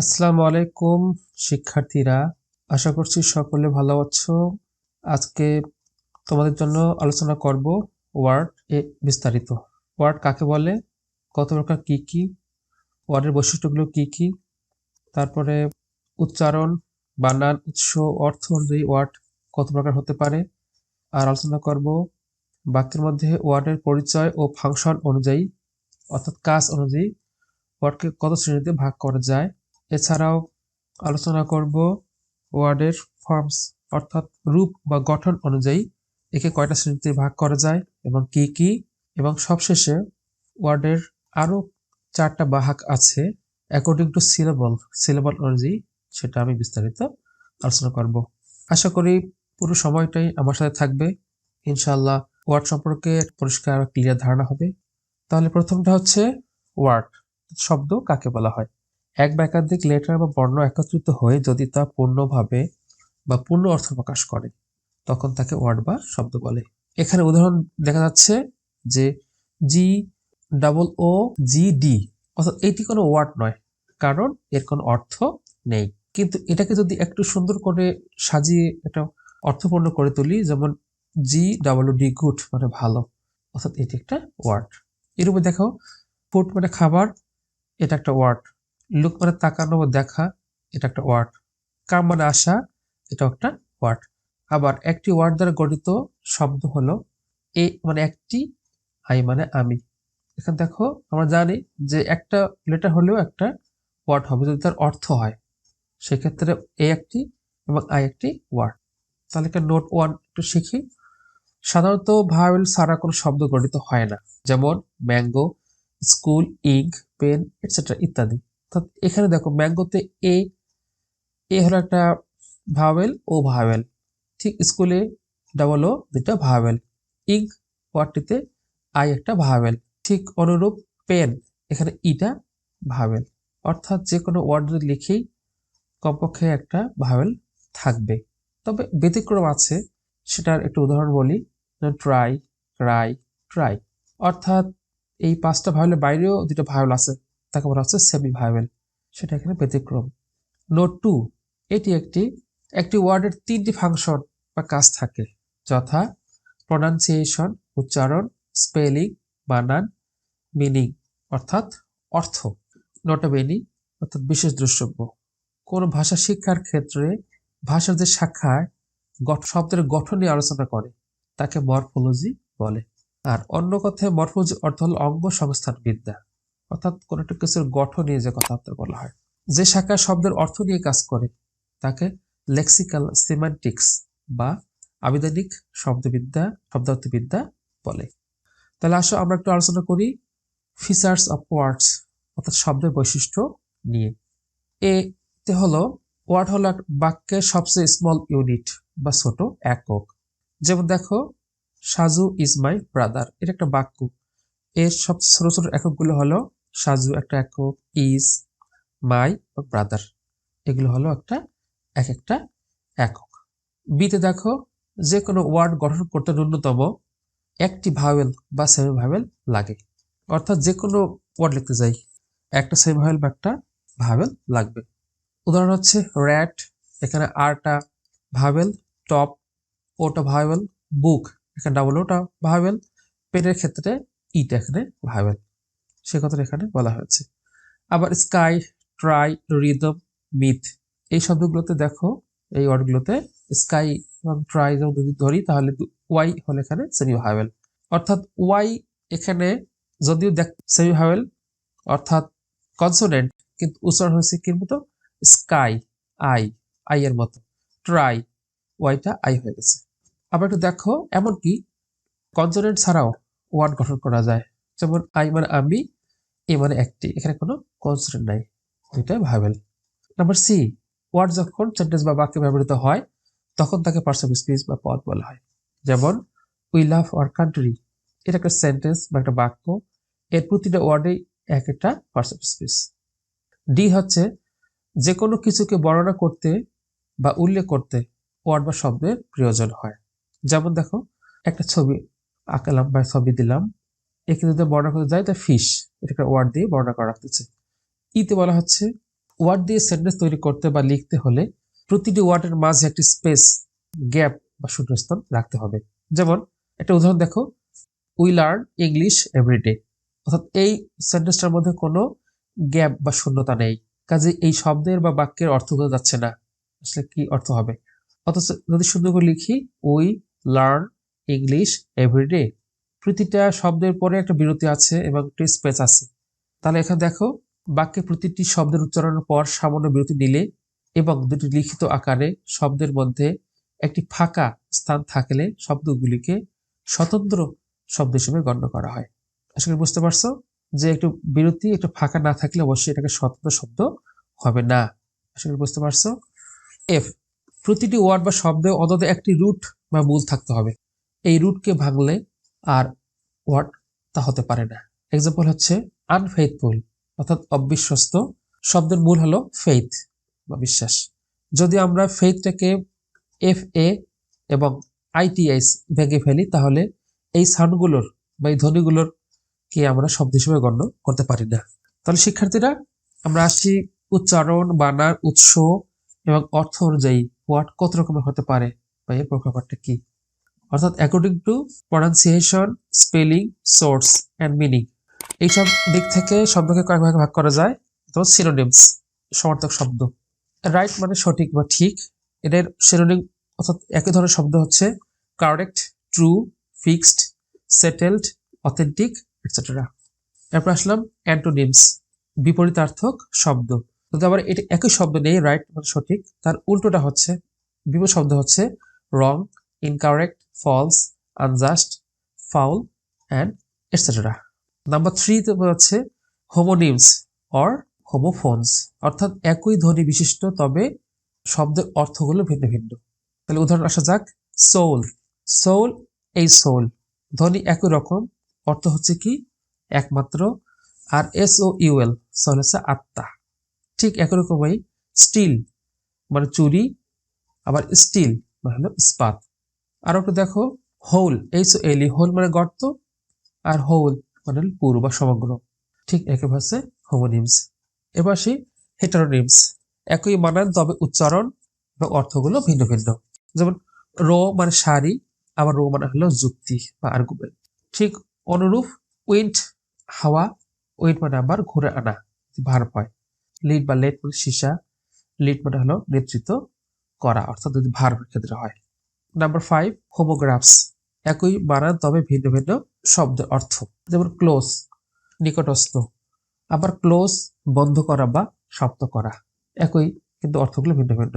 আসসালামু আলাইকুম শিক্ষার্থীরা, আশা করছি সকলে ভালো আছো। আজকে তোমাদের জন্য আলোচনা করব ওয়ার্ড এ বিস্তারিত। ওয়ার্ড কাকে বলে, কত প্রকার, কি কি ওয়ার্ডের বৈশিষ্ট্যগুলো কি কি, তারপরে উচ্চারণ, বানান, উৎস, অর্থ অনুযায়ী ওয়ার্ড কত প্রকার হতে পারে। আর আলোচনা করব বাক্যের মধ্যে ওয়ার্ডের পরিচয় ও ফাংশন অনুযায়ী, অর্থাৎ কাজ অনুযায়ী ওয়ার্ডকে কত শ্রেণীতে ভাগ করা যায়। এছাড়াও আলোচনা করব ওয়ার্ডের ফর্মস, অর্থাৎ রূপ বা গঠন অনুযায়ী একে কয়টা শ্রেণীতে ভাগ করা যায় এবং কি কি। এবং সবশেষে ওয়ার্ডের আরো 4টা ভাগ আছে অ্যাকর্ডিং টু সিলেবল অনুযায়ী, সেটা আমি বিস্তারিত আলোচনা করব। আশা করি পুরো সময়টাই আমার সাথে থাকবে, ইনশাআল্লাহ ওয়ার্ড সম্পর্কে পরিষ্কার ক্লিয়ার ধারণা হবে। তাহলে প্রথমটা হচ্ছে ওয়ার্ড। শব্দ কাকে বলা হয়? এক বা একাধিক লেটার বা বর্ণ একত্রিত হয়ে যদি তা পূর্ণভাবে বা পূর্ণ অর্থ প্রকাশ করে তখন তাকে ওয়ার্ড বা শব্দ বলে। এখানে উদাহরণ দেখা যাচ্ছে যে জি ডাবল ও জি ডি, অর্থাৎ এটি কোনো ওয়ার্ড নয়, কারণ এর কোনো অর্থ নেই। কিন্তু এটাকে যদি একটু সুন্দর করে সাজিয়ে এটা অর্থপূর্ণ করে তুলি, যেমন জি ডাবল ডি, গুড মানে ভালো, অর্থাৎ এটি একটা ওয়ার্ড। এরূপে দেখো, ফুড মানে খাবার, এটা একটা ওয়ার্ড। লুক মানে তাকানো বা দেখা, এটা একটা ওয়ার্ড। কাম মানে আসা, এটা একটা ওয়ার্ড। আবার একটি ওয়ার্ড দ্বারা গঠিত শব্দ হলো এ মানে একটি, আই মানে আমি। এখানে দেখো, আমরা জানি যে একটা লেটার হলেও একটা ওয়ার্ড হবে যদি তার অর্থ হয়, সেক্ষেত্রে এ একটি এবং আই একটি ওয়ার্ড। তাহলে একটা নোট ওয়ান একটু শিখি। সাধারণত ভাওয়েল ছাড়া কোনো শব্দ গঠিত হয় না, যেমন mango, school, ink, pen, etcetera ইত্যাদি। অর্থাৎ এখানে দেখো, ম্যাঙ্গোতে এ এ হলো একটা ভাওয়েল ও ভাওয়েল, ঠিক স্কুলে ডাবল ও দুটা ভাওয়েল, ইঙ্ক ওয়ার্ডটিতে আই একটা ভাওয়েল, ঠিক অনুরূপ পেন, এখানে ইটা ভাওয়েল। অর্থাৎ যে কোনো ওয়ার্ড যদি লিখি কমপক্ষে একটা ভাওয়েল থাকবে। তবে ব্যতিক্রম আছে, সেটার একটু উদাহরণ বলি। Try, Cry, try. অর্থাৎ এই 5টা ভাওয়েলের বাইরেও দুটো ভাওয়েল আছে, তাকে বলা হচ্ছে সেমি ভাওয়েল, সেটা এখানে ব্যতিক্রম। নোট টু, এটি একটি একটি ওয়ার্ডের 3টি ফাংশন বা কাজ থাকে, যথা প্রনাউন্সিয়েশন উচ্চারণ, স্পেলিং বানান, মিনিং অর্থাৎ অর্থ। নটবেনি অর্থাৎ বিশেষ দ্রষ্টব্য। কোন ভাষা শিক্ষার ক্ষেত্রে ভাষার যে শাখায় শব্দের গঠন নিয়ে আলোচনা করে তাকে মরফোলজি বলে। আর অন্য কথায় মরফোলজি অর্থ হল অঙ্গ সংস্থান বিদ্যা, অর্থাৎ কোন একটা কিছুর গঠন নিয়ে যে কথাবার্তা বলা হয়। যে শাখা শব্দের অর্থ নিয়ে কাজ করে তাকে লেক্সিক্যাল সিম্যান্টিক্স বা আবিধানিক শব্দবিদ্যা, শব্দার্থবিদ্যা বলে। তাহলে আসো আমরা একটু আলোচনা করি ফিচার্স অফ ওয়ার্ডস, অর্থাৎ শব্দের বৈশিষ্ট্য নিয়ে। এতে হলো ওয়ার্ড হলো বাক্যের সবচেয়ে স্মল ইউনিট বা ছোট একক। যেমন দেখো, সাজু ইজ মাই ব্রাদার, এটা একটা বাক্য। এর সবচেয়ে ছোট ছোট এককগুলো হলো সাজু একটা একক, ইজ, মাই, ব্রাদার, এগুলো হলো এক একটা একক। বিতে দেখো, যে কোনো ওয়ার্ড গঠন করতে ন্যূনতম একটি ভাওয়েল বা সেমি ভাওয়েল লাগে। অর্থাৎ যে কোনো ওয়ার্ড লিখতে যাই একটা সেমি ভাওয়েল বা একটা ভাওয়েল লাগবে। উদাহরণ হচ্ছে র্যাট, এখানে আরটা ভাওয়েল, টপ ওটা ভাওয়েল, বুক এখানে ডাবল ওটা ভাওয়েল, পেনের ক্ষেত্রে ইটা এখানে ভাওয়েল, সে কথাটা এখানে বলা হয়েছে। আবার স্কাই, ট্রাই, রিদম, মিথ, এই শব্দগুলোতে দেখো, এই ওয়ার্ডগুলোতে স্কাই এবং ট্রাই যদি ধরি তাহলে ওয়াই হলো এখানে সেমি ভাওয়েল। অর্থাৎ ওয়াই এখানে যদিও সেমি ভাওয়েল অর্থাৎ কনসোনেন্ট, কিন্তু উচ্চারণ হয়েছে কি মতো, স্কাই, আই, আই এর মতো। ট্রাই, ওয়াইটা আই হয়ে গেছে। আবার একটু দেখো, এমনকি কনসোনেন্ট ছাড়াও ওয়ার্ড গঠন করা যায়, যেমন আই মানে আমি, এ মানে একটি, এখানে কোনো কনসোনেন্ট নাই, দুইটা ভাওয়েল। নাম্বার সি, ওয়ার্ড যখন সেন্টেন্স বা বাক্যে ব্যবহৃত হয় তখন তাকে পার্টস অফ স্পিচ বা পদ বলা হয়। যেমন উই লাভ আওয়ার কান্ট্রি, এটা একটা সেন্টেন্স বা একটা বাক্য, এর প্রতিটা ওয়ার্ডেই এক একটা পার্টস অফ স্পিচ। ডি হচ্ছে যে কোনো কিছুকে বর্ণনা করতে বা উল্লেখ করতে ওয়ার্ড বা শব্দের প্রয়োজন হয়। যেমন দেখো, একটা ছবি আঁকালাম বা ছবি দিলাম, একে যদি বর্ণনা করতে যাই তা ফিশ, এটা একটা ওয়ার্ড দিয়ে বর্ণনা করা রাখতেছে। ইতে বলা হচ্ছে ওয়ার্ড দিয়ে সেন্টেন্স তৈরি করতে বা লিখতে হলে প্রতিটি ওয়ার্ডের মাঝে একটি স্পেস, গ্যাপ বা শূন্যস্থান রাখতে হবে। যেমন একটা উদাহরণ দেখো, উই লার্ন ইংলিশ এভরিডে। অর্থাৎ এই সেন্টেন্সটার মধ্যে কোনো গ্যাপ বা শূন্যতা নেই, কাজে এই শব্দের বা বাক্যের অর্থ বোঝা যাচ্ছে না আসলে কি অর্থ হবে। অথচ যদি সুন্দর করে লিখি উই লার্ন ইংলিশ এভরিডে, প্রতিটা শব্দের পরে একটা বিরতি আছে এবং একটি স্পেস আছে। তাহলে এখানে দেখো, বাক্যে প্রতিটি শব্দের উচ্চারণের পর সামান্য বিরতি নিলে এবং দুটি লিখিত আকারে শব্দের মধ্যে একটি ফাঁকা স্থান থাকলে শব্দগুলিকে স্বতন্ত্র শব্দ হিসেবে গণ্য করা হয়। আশা করি বুঝতে পারছো যে একটু বিরতি, একটু ফাঁকা না থাকলে অবশ্যই এটাকে স্বতন্ত্র শব্দ হবে না। আশা করি বুঝতে পারছো। এফ, প্রতিটি ওয়ার্ড বা শব্দে অন্তত একটি রুট বা মূল থাকতে হবে। এই রুটকে ভাঙলে আর ওয়ার্ড তা হতে পারে না। এক্সাম্পল হচ্ছে আনফেইথফুল, অর্থাৎ অবিশ্বস্ত। শব্দের মূল হলো ফেইথ বা বিশ্বাস। যদি আমরা ফেইথটাকে এফ এ এবং আইটিএস ভেঙে ফেলি তাহলে এই সাউন্ডগুলোর বা এই ধ্বনিগুলোর কে আমরা শব্দ হিসেবে গণ্য করতে পারি না। তাহলে শিক্ষার্থীরা, আমরা আসছি উচ্চারণ, বানান, উৎস এবং অর্থ অনুযায়ী ওয়ার্ড কত রকমের হতে পারে বা এর প্রকারটা কি। অর্থাৎ according to pronunciation, spelling, source and meaning, এইসব দিক থেকে শব্দকে কয়েক ভাগে ভাগ করা যায়। তো সিনোনিমস, সমার্থক শব্দ। রাইট মানে সঠিক বা ঠিক, এদের সিনোনিম অর্থাৎ একই ধরনের শব্দ হচ্ছে correct, true, fixed, settled, authentic, etcetera. এরপর আসলাম অ্যান্টোনিমস, বিপরীতার্থক শব্দ। যদি আবার এটা একই শব্দ নেই, রাইট মানে সঠিক, তার উল্টোটা হচ্ছে বিপরীত শব্দ হচ্ছে wrong, incorrect, false, unjust, foul and etcetera. Number 3 তে হচ্ছে হোমোনিমস অর হোমোফোনস, অর্থাৎ একই ধ্বনি বিশিষ্ট তবে শব্দের অর্থগুলো ভিন্ন ভিন্ন। তাহলে উদাহরণ আসা যাক, সোল, সোল, এই সোল, ধ্বনি একই রকম, অর্থ হচ্ছে কি একমাত্র। আর এস ও ইউএল, সোল হচ্ছে আত্মা। ঠিক একই রকমই স্টিল মানে চুরি, আবার স্টিল মানে হলো ইস্পাত। আর একটু দেখো, হোল, এইচ ও এল ই, হোল মানে গর্ত, আর হোল মানে পুরো বা সমগ্র। ঠিক একই ভাষায় হোমোনিমস। এবার আসি হেটারোনিমস, একই বানান তবে উচ্চারণ এবং অর্থগুলো ভিন্ন ভিন্ন। যেমন রো মানে সারি, আবার রো মানে হলো যুক্তি বা আর্গুমেন্ট। ঠিক অনুরূপ উইন্ড হাওয়া, উইন্ড মানে আবার ঘুরে আনা, ভার্ব হয়। লিড বা লেট মানে সীসা, লিড মানে হলো নেতৃত্ব করা, অর্থাৎ যদি ভার্বের ক্ষেত্রে হয়। নাম্বার 5 হোমোগ্রাফস, একই বানান তবে ভিন্ন ভিন্ন শব্দের অর্থ। যেমন ক্লোজ নিকটস্থ, আবার ক্লোজ বন্ধ করা বা শব্দ করা, একই কিন্তু অর্থগুলো ভিন্ন ভিন্ন।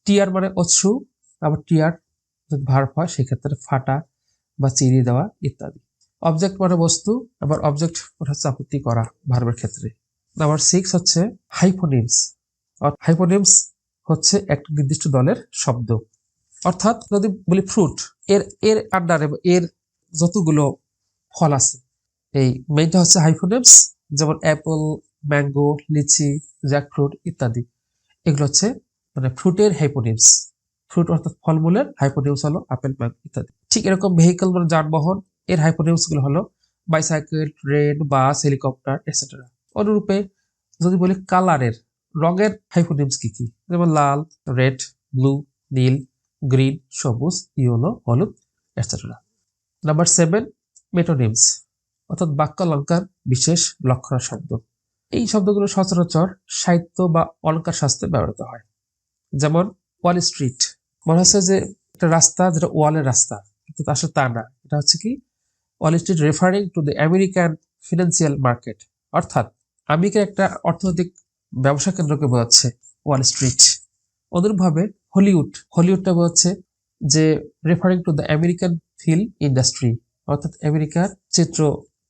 টিয়ার মানে অশ্রু, আবার টিয়ার যদি ভার্ব হয় সেক্ষেত্রে ফাটা বা চিরিয়ে দেওয়া ইত্যাদি। অবজেক্ট মানে বস্তু, আবার অবজেক্ট হচ্ছে আপত্তি করা ভার্বের ক্ষেত্রে। নাম্বার 6 হচ্ছে হাইপোনিমস। হাইপোনিমস হচ্ছে একটা নির্দিষ্ট দলের শব্দ। অর্থাৎ যদি বলি ফ্রুট, এর এর আন্ডারে এর যতগুলো ফল আছে, এই মেইনটা হচ্ছে হাইপোনিমস। যেমন অ্যাপল, ম্যাঙ্গো, লিচি, জ্যাকফ্রুট ইত্যাদি, এগুলো হচ্ছে মানে ফ্রুটের হাইপোনিমস। ফ্রুট অর্থাৎ ফলমূলের হাইপোনিমস হলো আপেল, ম্যাঙ্গো ইত্যাদি। ঠিক এরকম ভেহিকল মানে যানবাহন, এর হাইপোনিমস গুলো হলো বাইসাইকেল, ট্রেন, বাস, হেলিকপ্টার এটসেট্রা। অনুরূপে যদি বলি কালারের, রঙের হাইপোনিমস কি কি, যেমন লাল, রেড, ব্লু, নীল, গ্রিন, সবুজ, ইয়েলো, হলুদ এটসেট্রা। নাম্বার 7 মেটোনিমস, অর্থাৎ বাক্য অলঙ্কার, বিশেষ লক্ষণ শব্দ। এই শব্দগুলো সচরাচর সাহিত্য বা অলঙ্কার শাস্ত্রে ব্যবহৃত হয়। যেমন ওয়াল স্ট্রিট, মনে হচ্ছে যে একটা রাস্তা যেটা ওয়ালের রাস্তা, কিন্তু আসলে তা না, এটা হচ্ছে কি Wall Street referring to the American financial market, অর্থাৎ আমেরিকার একটা অর্থনৈতিক ব্যবসা কেন্দ্রকে বোঝাচ্ছে ওয়াল স্ট্রিট। অনুরূপভাবে হলিউড, হলিউডটা বোঝাচ্ছে যে referring to the American film industry, অর্থাৎ আমেরিকার চিত্র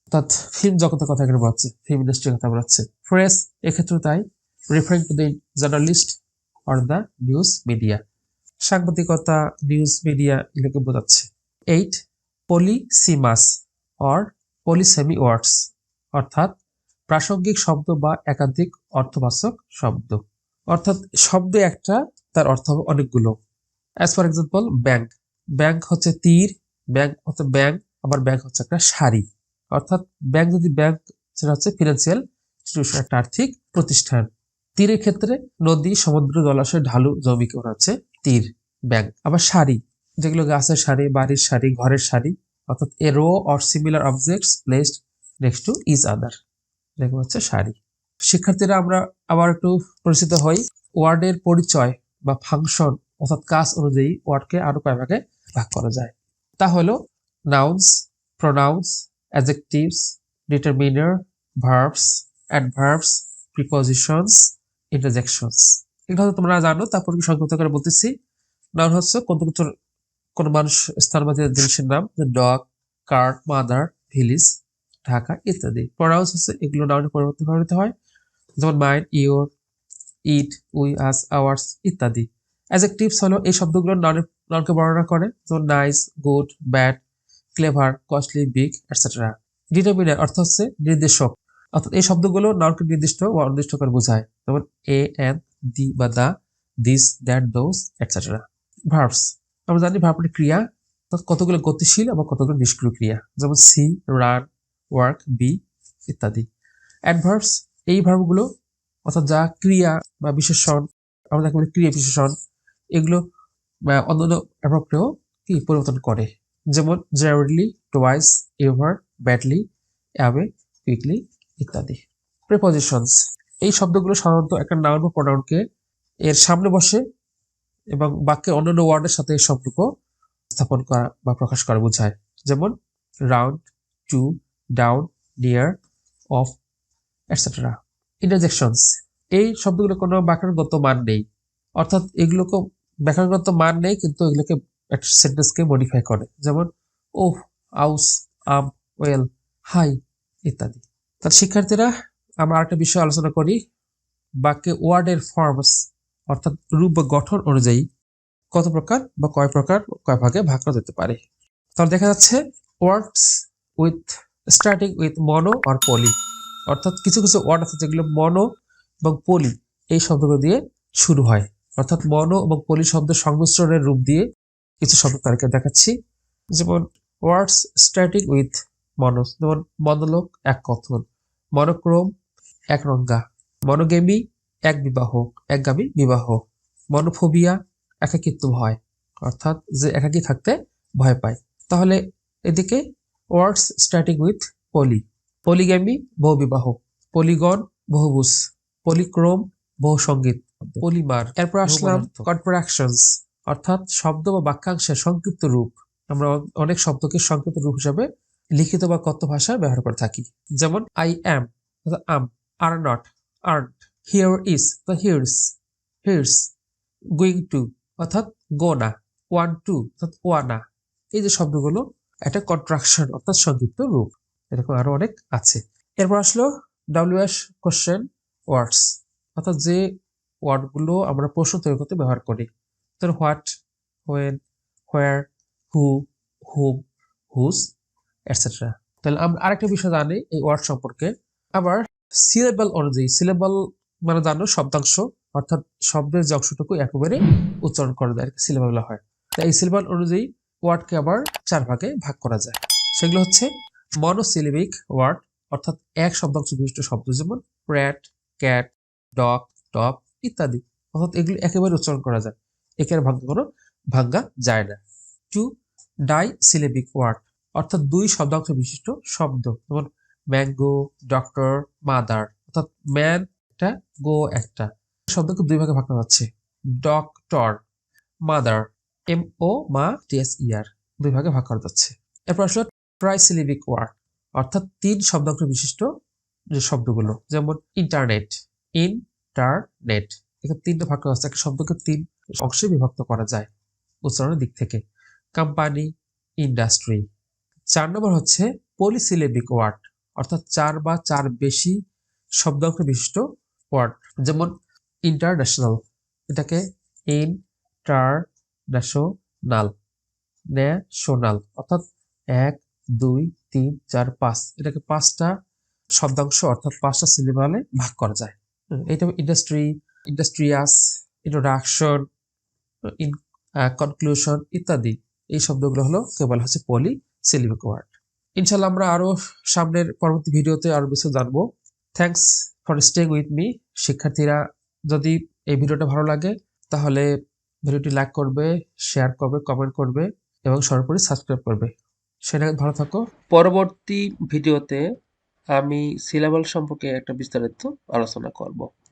অর্থাৎ ফিল্ম জগতের কথা এখানে বলছে, ফিল্ম ইন্ডাস্ট্রির কথা বলাচ্ছে। প্রেস এক্ষেত্রে তাই referring to the journalist or the news media, সাংবাদিকতা, নিউজ মিডিয়া এগুলোকে বোঝাচ্ছে। 8 পলিসিমাস অর পলিসেমি ওয়ার্ডস, অর্থাৎ প্রাসঙ্গিক শব্দ বা একাধিক অর্থবাচক শব্দ। অর্থাৎ শব্দ একটা, তার অর্থ হবে অনেকগুলো। As for example bank, bank হচ্ছে তীর, ব্যাংক হচ্ছে ব্যাংক, আবার ব্যাংক হচ্ছে একটা সারি। অর্থাৎ ব্যাংক যদি ব্যাংক, সেটা হচ্ছে ফিনান্সিয়াল ইনস্টিটিউশন, একটা আর্থিক প্রতিষ্ঠান। তীরের ক্ষেত্রে নদী, সমুদ্র, জলাশয়, ঢালু জমিকে বলা হচ্ছে তীর, ব্যাংক। আবার সারি, যেগুলো গাছের সারি, বাড়ির সারি, ঘরের সারি, অর্থাৎ a row or similar objects placed next to each other, এরকম হচ্ছে সারি। শিক্ষার্থীরা আমরা আবার একটু পরিচিত হই। ওয়ার্ডের পরিচয় বা ফাংশন অর্থাৎ কাজ অনুযায়ী ওয়ার্ডকে আরো কয় ভাগে ভাগ করা যায়। তা হলো nouns, pronouns, adjectives, determiner, verbs, adverbs, prepositions, interjections. এগুলো হয়তো তোমরা জানো, তারপর কি সংক্ষিপ্ত করে বলতেছি। নাউন হচ্ছে কোন মানুষ, স্থান বা জিনিসের নাম, ডগ, কার, মাদার, ভিলেজ, ঢাকা ইত্যাদি। প্রোনাউন্স হচ্ছে এগুলো নাউনে পরিবর্তন ব্যবহৃত হয়, যেমন mind, your, it, we, us, hours ইত্যাদি। অ্যাডজেক্টিভস হলো এই শব্দগুলো নাউনকে বর্ণনা করে, যেমন nice, good, bad, clever, costly, big etcetera. Determiner অর্থ হচ্ছে নির্দেশক, অর্থাৎ এই শব্দগুলো নাউনকে নির্দিষ্ট বা অনির্দিষ্ট করে বোঝায়, যেমন এ, এন, দি বা the, this, that, those etcetera. Verbs, আমরা জানি ভার্ব মানে ক্রিয়া, কতগুলো গতিশীল এবং কতগুলো নিষ্ক্রিয় ক্রিয়া, যেমন সি, রান, ওয়ার্ক, বি ইত্যাদি। অ্যাডভার্বস, এই ভার্বগুলো অর্থাৎ যা ক্রিয়া বা বিশেষণ, আমরা যাকে বলি ক্রিয়া বিশেষণ, এগুলো অন্যান্য অ্যাডভার্বকেও কি পরিবর্তন করে, যেমন generally, twice, ever, badly, away, quickly ইত্যাদি। প্রিপজিশনস, এই শব্দগুলো সাধারণত একটা নাউন বা প্রোনাউনকে এর সামনে বসে এবং বাক্যের অন্যান্য ওয়ার্ডের সাথে এই সম্পর্ক স্থাপন করা বা প্রকাশ করা বোঝায়, যেমন round, to, down, near, off etcetera. Interjections, এই শব্দগুলো কোনো ব্যাকরণগত মান নেই, অর্থাৎ এগুলোকে ব্যাকরণগত মান নেই, কিন্তু এগুলোকে একটা সেন্টেন্সকে মডিফাই করে, যেমন ওহ, আউস, আম, ওয়েল, হাই ইত্যাদি। তার শিক্ষার্থীরা আমরা আরেকটা বিষয় আলোচনা করি, বাক্যে ওয়ার্ডের ফর্মস অর্থাৎ রূপ বা গঠন অনুযায়ী কত প্রকার বা কয় ভাগে ভাগ করা যেতে পারে। তাহলে দেখা যাচ্ছে ওয়ার্ডস উইথ স্টার্টিং উইথ মনো আর পলি, অর্থাৎ কিছু কিছু ওয়ার্ড আছে যেগুলো মনো এবং পলি এই শব্দগুলো দিয়ে শুরু হয়, অর্থাৎ মনো এবং পলি শব্দের সংমিশ্রণের রূপ দিয়ে কিছু শব্দ তালিকা দেখাচ্ছি। যেমন ওয়ার্ডস স্টার্টিং উইথ মনোস, যেমন মনোলোক, এক কথন, মনোক্রোম, এক রঙ্গা, মনোগেমি, এক বিবাহ, একগামী বিবাহ, মনোফোবিয়া, একাকিত্ব ভয়, অর্থাৎ যে একাকী থাকতে ভয় পায়। তাহলে এদিকে words starting with poly, polygamy, বহুবিবাহ, পলিগন, বহুভুজ, পলিক্রোম, বহুসঙ্গীত, পলিমার। এরপর আসলাম কনট্রাকশনস, অর্থাৎ শব্দ বা বাক্যাংশের সংক্ষিপ্ত রূপ। আমরা অনেক শব্দকে সংক্ষিপ্ত রূপ হিসাবে লিখিত বা কথ্য ভাষায় ব্যবহার করে থাকি, যেমন I am, am, are not, aren't, here is, here's, here's, going to অর্থাৎ গো না, ওয়ান টু অর্থাৎ ওয়ানা। এই যে শব্দগুলো একটা কন্ট্রাকশন অর্থাৎ সংক্ষিপ্ত রূপ, এরকম আরো অনেক আছে। এরপর আসলো WH কোশ্চেন ওয়ার্ডস, অর্থাৎ যে ওয়ার্ডগুলো আমরা প্রশ্ন তৈরি করতে ব্যবহার করি, ধরো what, when, where, who, whom, whose etcetera. তাহলে আমরা আরেকটা বিষয় জানি এই ওয়ার্ড সম্পর্কে। আবার সিলেবল অনুযায়ী, সিলেবল মানে জানো শব্দাংশ, অর্থাৎ শব্দের যে অংশটুকু একেবারে উচ্চারণ করা যায় সিলেবল বলা হয়। তাই এই সিলেবল অনুযায়ী ওয়ার্ডকে আবার 4 ভাগে ভাগ করা যায়। সেগুলো হচ্ছে মনোসিলেবিক ওয়ার্ড, অর্থাৎ এক শব্দাংশ বিশিষ্ট শব্দ, যেমন র্যাট, ক্যাট, ডগ, টপ ইত্যাদি, অর্থাৎ এগুলো একেবারে উচ্চারণ করা যায়, একে আর ভাঙ্গা যায় না। 2 ডাইসিলেবিক ওয়ার্ড, অর্থাৎ 2 শব্দাংশ বিশিষ্ট শব্দ, যেমন ম্যাঙ্গো, ডক্টর, মাদার, অর্থাৎ ম্যান একটা, গো একটা, শব্দকে 2 ভাগে ভাগ করা যাচ্ছে, ডক্টর, মাদার, MO মা, TSER 2 ভাগে ভাগ করা যাচ্ছে। এরপর আসলে ট্রাইসিলেবিক ওয়ার্ড, অর্থাৎ 3 শব্দাংশ বিশিষ্ট যে শব্দগুলো, যেমন ইন্টারনেট, ইন্টারনেট, এখানে 3টে ভাগ করা যাচ্ছে, একটা শব্দকে 3 অংশে বিভক্ত করা যায় উচ্চারণের দিক থেকে। Company, industry. 4 নম্বর হচ্ছে পলিসিলেবিক ওয়ার্ড, অর্থাৎ 4 বা 4 বেশি শব্দাংশ বিশিষ্ট ওয়ার্ড, যেমন ইন্টারন্যাশনাল, এটাকে ইন্টারন্যাশনাল, ন্যাশনাল, অর্থাৎ 1 2 3 4 5, এটাকে 5টা শব্দাংশ অর্থাৎ 5টা সিলেবালে ভাগ করা যায়। এটা ইন্ডাস্ট্রি, ইন্ডাস্ট্রিয়াস, ইন্ট্রোডাকশন, কনক্লুশন ইত্যাদি। এই শব্দগুলো হলো কেবল হচ্ছে পলিসিলেবিক ওয়ার্ড। ইনশাআল্লাহ আমরা আরো সামনের পরবর্তী ভিডিওতে আরো কিছু জানবো। Thanks for staying with me. শিক্ষার্থীরা যদি এই ভিডিওটা ভালো লাগে তাহলে ভিডিওটি লাইক করবে, শেয়ার করবে, কমেন্ট করবে এবং সর্বোপরি সাবস্ক্রাইব করবে। সেটা ভালো থাকো। পরবর্তী ভিডিওতে আমি সিলেবাস সম্পর্কে একটা বিস্তারিত আলোচনা করব।